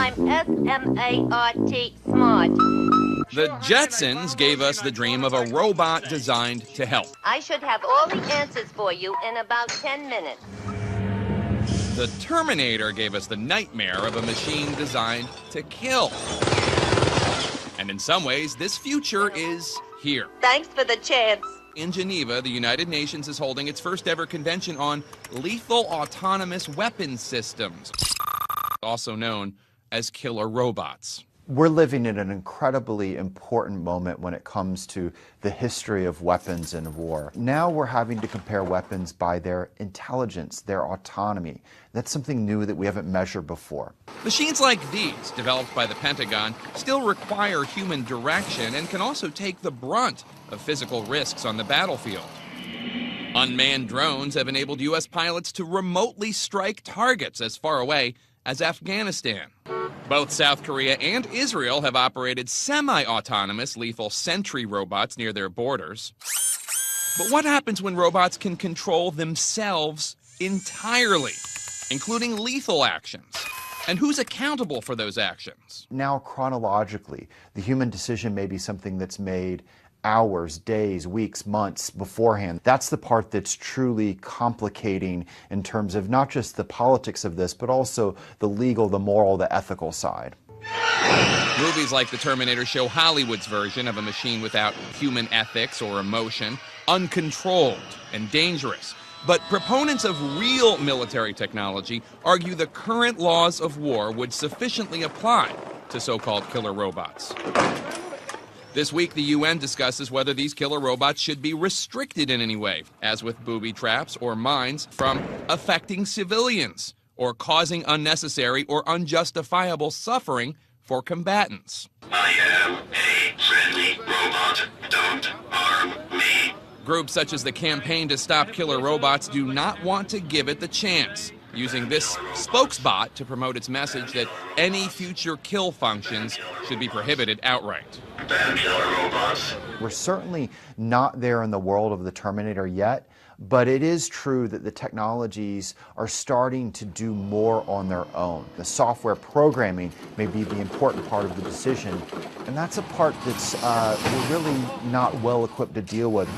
I'm S-M-A-R-T, smart. The Jetsons gave us the dream of a robot designed to help. I should have all the answers for you in about 10 minutes. The Terminator gave us the nightmare of a machine designed to kill. And in some ways, this future is here. Thanks for the chance. In Geneva, the United Nations is holding its first ever convention on lethal autonomous weapons systems, also known as killer robots. We're living in an incredibly important moment when it comes to the history of weapons in war. Now we're having to compare weapons by their intelligence, their autonomy. That's something new that we haven't measured before. Machines like these, developed by the Pentagon, still require human direction and can also take the brunt of physical risks on the battlefield. Unmanned drones have enabled U.S. pilots to remotely strike targets as far away as Afghanistan. Both South Korea and Israel have operated semi-autonomous lethal sentry robots near their borders. But what happens when robots can control themselves entirely, including lethal actions? And who's accountable for those actions? Now, chronologically, the human decision may be something that's made hours, days, weeks, months beforehand. That's the part that's truly complicating in terms of not just the politics of this, but also the legal, the moral, the ethical side. Movies like The Terminator show Hollywood's version of a machine without human ethics or emotion, uncontrolled and dangerous. But proponents of real military technology argue the current laws of war would sufficiently apply to so-called killer robots. This week, the UN discusses whether these killer robots should be restricted in any way, as with booby traps or mines, from affecting civilians or causing unnecessary or unjustifiable suffering for combatants. I am a friendly robot. Don't harm me. Groups such as the Campaign to Stop Killer Robots do not want to give it the chance, using this spokesbot to promote its message that any future kill functions should be prohibited outright. Bad killer robots. We're certainly not there in the world of the Terminator yet, but it is true that the technologies are starting to do more on their own. The software programming may be the important part of the decision, and that's a part that's we're really not well equipped to deal with.